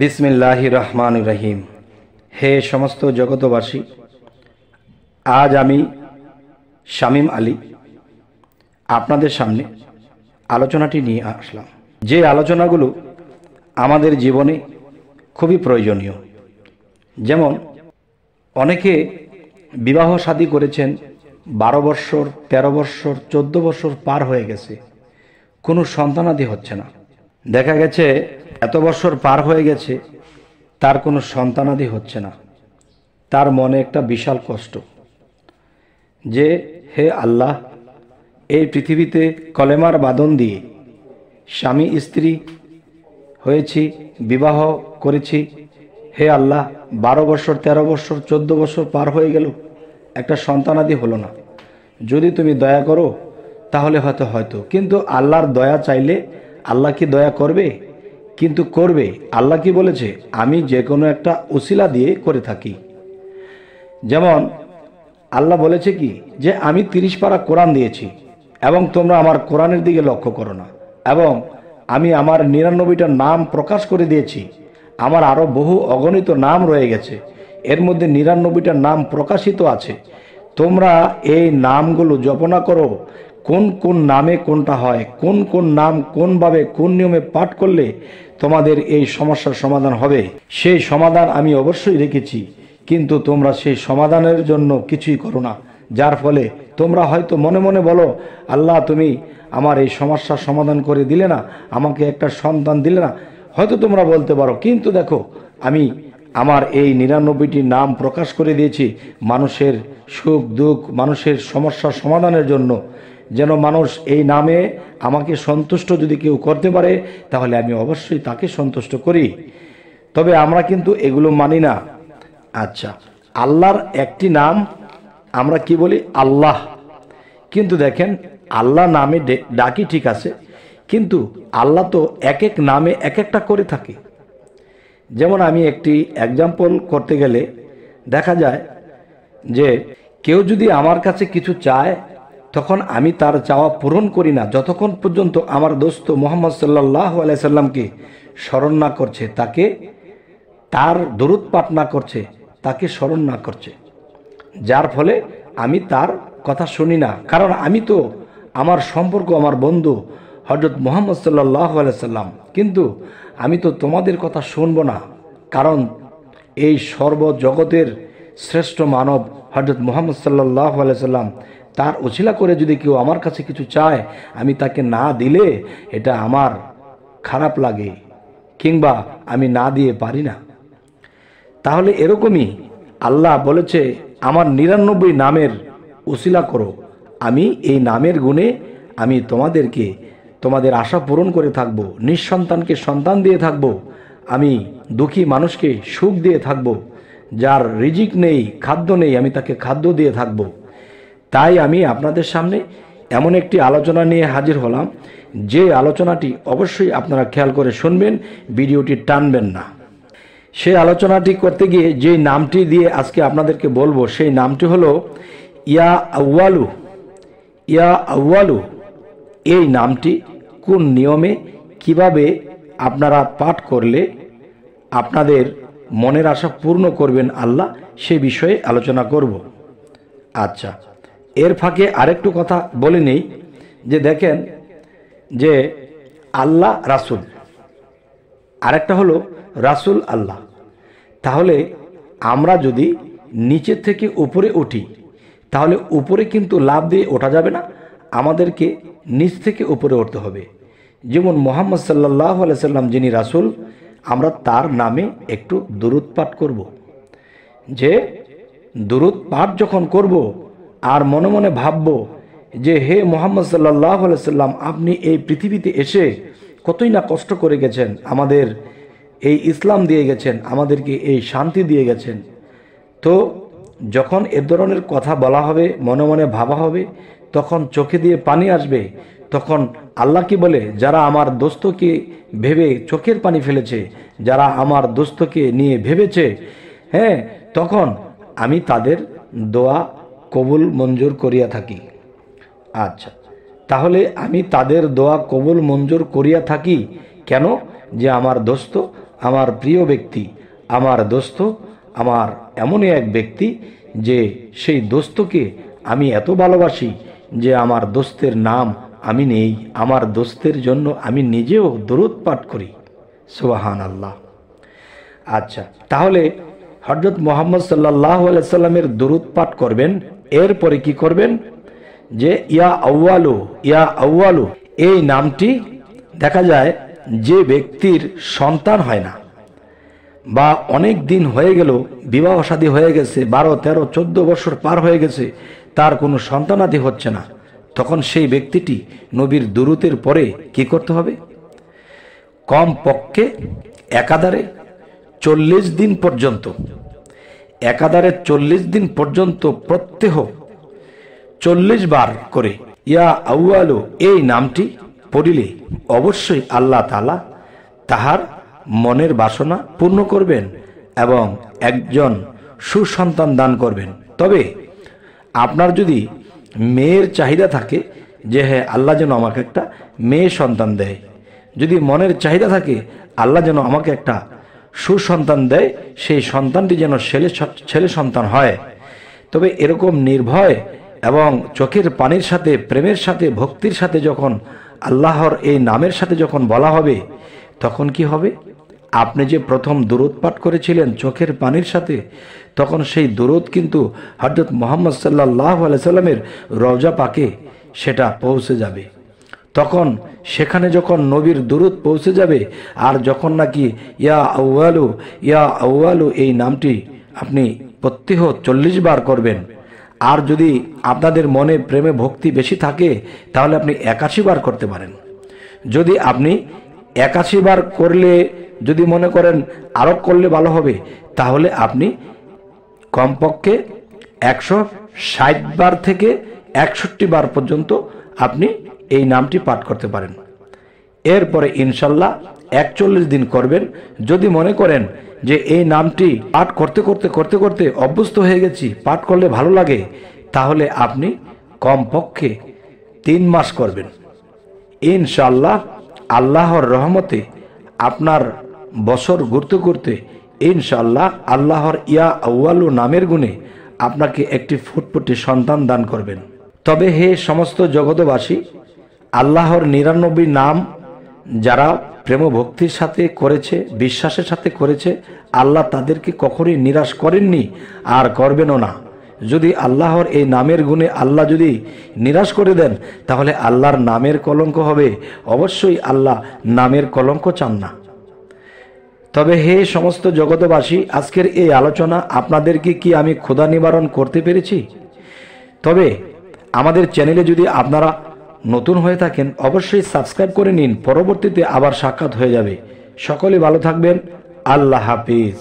বিসমিল্লাহির রহমানির রহিম। হে সমস্ত জগতবাসী, আজ আমি শামীম আলী আপনাদের সামনে আলোচনাটি নিয়ে আসলাম, যে আলোচনাগুলো আমাদের জীবনে খুবই প্রয়োজনীয়। যেমন অনেকে বিবাহ শাদী করেছেন, 12 বৎসর, 13 বৎসর, 14 বৎসর পার হয়ে গেছে, কোনো সন্তানাদি হচ্ছে না। দেখা গেছে এত বছর পার হয়ে গেছে, তার কোনো সন্তানাদি হচ্ছে না। তার মনে একটা বিশাল কষ্ট যে হে আল্লাহ, এই পৃথিবীতে কলেমার বাঁধন দিয়ে স্বামী স্ত্রী হয়েছি, বিবাহ করেছি, হে আল্লাহ 12 বছর, 13 বছর, 14 বছর পার হয়ে গেল, একটা সন্তানাদি হলো না। যদি তুমি দয়া করো তাহলে হয়তো কিন্তু আল্লাহর দয়া চাইলে আল্লাহ কি দয়া করবে? কিন্তু করবে। আল্লাহ কি বলেছে? আমি যে কোনো একটা উসিলা দিয়ে করে থাকি। যেমন আল্লাহ বলেছে কি যে আমি 30 পারা কোরআন দিয়েছি এবং তোমরা আমার কোরআনের দিকে লক্ষ্য করো না, এবং আমি আমার 99টা নাম প্রকাশ করে দিয়েছি। আমার আরও বহু অগণিত নাম রয়ে গেছে, এর মধ্যে 99টা নাম প্রকাশিত আছে। তোমরা এই নামগুলো জপনা করো, কোন কোন নামে কোনটা হয়, কোন কোন নাম কোনভাবে কোন নিয়মে পাঠ করলে তোমাদের এই সমস্যার সমাধান হবে, সেই সমাধান আমি অবশ্যই রেখেছি। কিন্তু তোমরা সেই সমাধানের জন্য কিছুই করো না, যার ফলে তোমরা হয়তো মনে মনে বলো, আল্লাহ তুমি আমার এই সমস্যার সমাধান করে দিলে না, আমাকে একটা সন্তান দিলে না, হয়তো তোমরা বলতে পারো। কিন্তু দেখো, আমি আমার এই 99টি নাম প্রকাশ করে দিয়েছি মানুষের সুখ দুঃখ, মানুষের সমস্যার সমাধানের জন্য, যেন মানুষ এই নামে আমাকে সন্তুষ্ট যদি কেউ করতে পারে তাহলে আমি অবশ্যই তাকে সন্তুষ্ট করি। তবে আমরা কিন্তু এগুলো মানি না। আচ্ছা, আল্লাহর একটি নাম আমরা কি বলি? আল্লাহ। কিন্তু দেখেন, আল্লাহ নামে ডাকি ঠিক আছে, কিন্তু আল্লাহ তো এক এক নামে এক একটা করে থাকে। যেমন আমি একটি এক্সাম্পল করতে গেলে দেখা যায় যে কেউ যদি আমার কাছে কিছু চায়, তখন আমি তার চাওয়া পূরণ করি না যতক্ষণ পর্যন্ত আমার দোস্ত মুহাম্মদ সাল্লাল্লাহু আলাইহি সাল্লামকে স্মরণ না করছে, তাকে তার দরুদ পাঠ না করছে, তাকে স্মরণ না করছে। যার ফলে আমি তার কথা শুনি না, কারণ আমি তো আমার সম্পর্ক আমার বন্ধু হযরত মুহাম্মদ সাল্লাল্লাহু আলাইহি সাল্লাম, কিন্তু আমি তো তোমাদের কথা শুনবো না, কারণ এই সর্বজগতের শ্রেষ্ঠ মানব হযরত মুহাম্মদ সাল্লাল্লাহু আলাইহি সাল্লাম, তার ওসিলা করে যদি কেউ আমার কাছে কিছু চায়, আমি তাকে না দিলে এটা আমার খারাপ লাগে, কিংবা আমি না দিয়ে পারি না। তাহলে এরকমই আল্লাহ বলেছে, আমার 99 নামের ওসিলা করো, আমি এই নামের গুণে আমি তোমাদেরকে তোমাদের আশা পূরণ করে থাকবো, নিঃসন্তানকে সন্তান দিয়ে থাকবো, আমি দুঃখী মানুষকে সুখ দিয়ে থাকবো, যার রিজিক নেই, খাদ্য নেই, আমি তাকে খাদ্য দিয়ে থাকবো। তাই আমি আপনাদের সামনে এমন একটি আলোচনা নিয়ে হাজির হলাম, যে আলোচনাটি অবশ্যই আপনারা খেয়াল করে শুনবেন, ভিডিওটি টানবেন না। সেই আলোচনাটি করতে গিয়ে যে নামটি দিয়ে আজকে আপনাদেরকে বলবো, সেই নামটি হলো ইয়া আউয়ালু। ইয়া আউয়ালু এই নামটি কোন নিয়মে কিভাবে আপনারা পাঠ করলে আপনাদের মনের আশা পূর্ণ করবেন আল্লাহ, সে বিষয়ে আলোচনা করব। আচ্ছা, এর ফাঁকে আরেকটু কথা বলে নেই, যে দেখেন যে আল্লাহ রাসূল, আরেকটা হলো রাসূল আল্লাহ। তাহলে আমরা যদি নিচের থেকে উপরে উঠি, তাহলে উপরে কিন্তু লাভ দিয়ে ওঠা যাবে না, আমাদেরকে নিচ থেকে উপরে উঠতে হবে। যেমন মুহাম্মদ সাল্লাল্লাহু আলাইহি সাল্লাম যিনি রাসূল, আমরা তার নামে একটু দুরূদ পাঠ করব। যে দুরূদ পাঠ যখন করব আর মনে মনে ভাববো যে হে মুহাম্মদ সাল্লাল্লাহু আলাইহি সাল্লাম, আপনি এই পৃথিবীতে এসে কতই না কষ্ট করে গেছেন, আমাদের এই ইসলাম দিয়ে গেছেন, আমাদেরকে এই শান্তি দিয়ে গেছেন। তো যখন এ ধরনের কথা বলা হবে, মনে মনে ভাবা হবে, তখন চোখে দিয়ে পানি আসবে। তখন আল্লাহ কি বলে, যারা আমার দোস্তকে ভেবে চোখের পানি ফেলেছে, যারা আমার দোস্তকে নিয়ে ভেবেছে, হ্যাঁ, তখন আমি তাদের দোয়া কবুল মঞ্জুর করিয়া থাকি। আচ্ছা, তাহলে আমি তাদের দোয়া কবুল মঞ্জুর করিয়া থাকি কেন? যে আমার দোস্ত আমার প্রিয় ব্যক্তি, আমার দোস্ত, আমার এমনই এক ব্যক্তি যে সেই দোস্তকে আমি এত ভালোবাসি যে আমার দোস্তের নাম আমি নেই, আমার দোস্তের জন্য আমি নিজেও দরুদ পাঠ করি। সুবহানাল্লাহ। আচ্ছা, তাহলে হযরত মুহাম্মদ সাল্লাল্লাহু আলাইহি সাল্লামের দরুদ পাঠ করবেন। এরপরে কি করবেন যে ইয়া আউয়ালু এই নামটি দেখা যায় যে ব্যক্তির সন্তান হয় না বা অনেক দিন হয়ে গেল, বিবাহ শাদী হয়ে গেছে, 12, 13, 14 বছর পার হয়ে গেছে, তার কোনো সন্তানাদি হচ্ছে না, তখন সেই ব্যক্তিটি নবীর দুরূদের পরে কি করতে হবে? কম পক্ষে একাধারে 40 দিন পর্যন্ত, একাধারে 40 দিন পর্যন্ত প্রত্যহ 40 বার করে ইয়া আউয়ালু এই নামটি পড়িলে অবশ্যই আল্লাহ তাআলা তাহার মনের বাসনা পূর্ণ করবেন এবং একজন সুসন্তান দান করবেন। তবে আপনার যদি মেয়ের চাহিদা থাকে যে হ্যাঁ আল্লাহ যেন আমাকে একটা মেয়ে সন্তান দেয়, যদি মনের চাহিদা থাকে আল্লাহ যেন আমাকে একটা সুসন্তান দেয়, সেই সন্তানটি যেন ছেলে সন্তান হয়, তবে এরকম নির্ভয় এবং চোখের পানির সাথে, প্রেমের সাথে, ভক্তির সাথে যখন আল্লাহর এই নামের সাথে যখন বলা হবে, তখন কি হবে? আপনি যে প্রথম দুরূদ পাঠ করেছিলেন চোখের পানির সাথে, তখন সেই দুরূদ কিন্তু হযরত মুহাম্মদ সাল্লাল্লাহু আলাইহি সাল্লামের রওজা পাকে সেটা পৌঁছে যাবে। তখন সেখানে যখন নবীর দুরূদ পৌঁছে যাবে, আর যখন নাকি ইয়া আউয়ালু এই নামটি আপনি প্রত্যহ 40 বার করবেন, আর যদি আপনাদের মনে প্রেমে ভক্তি বেশি থাকে তাহলে আপনি 81 বার করতে পারেন। যদি আপনি 81 বার করলে, যদি মনে করেন আরো করলে ভালো হবে, তাহলে আপনি কমপক্ষে 160 বার থেকে 61 বার পর্যন্ত আপনি এই নামটি পাঠ করতে পারেন। এরপরে ইনশাল্লাহ 41 দিন করবেন। যদি মনে করেন যে এই নামটি পাঠ করতে করতে করতে করতে অভ্যস্ত হয়ে গেছি, পাঠ করলে ভালো লাগে, তাহলে আপনি কমপক্ষে 3 মাস করবেন। ইনশাল্লাহ আল্লাহর রহমতে আপনার বছর ঘুরতে ঘুরতে ইনশাল্লাহ আল্লাহর ইয়া আউয়ালু নামের গুণে আপনাকে একটি ফুটফুটে সন্তান দান করবেন। তবে হে সমস্ত জগতবাসী, আল্লাহর 99 নাম যারা প্রেম ভক্তির সাথে করেছে, বিশ্বাসের সাথে করেছে, আল্লাহ তাদেরকে কখনোই নিরাশ করেননি আর করবেনও না। যদি আল্লাহর এই নামের গুণে আল্লাহ যদি নিরাশ করে দেন, তাহলে আল্লাহর নামের কলঙ্ক হবে। অবশ্যই আল্লাহ নামের কলঙ্ক চান না। তবে হে সমস্ত জগতবাসী, আজকের এই আলোচনা আপনাদেরকে কি আমি ক্ষুধা নিবারণ করতে পেরেছি? তবে আমাদের চ্যানেলে যদি আপনারা নতুন হয়ে থাকেন অবশ্যই সাবস্ক্রাইব করে নিন, পরবর্তীতে আবার সাক্ষাৎ হয়ে যাবে। সকলে ভালো থাকবেন। আল্লাহ হাফিজ।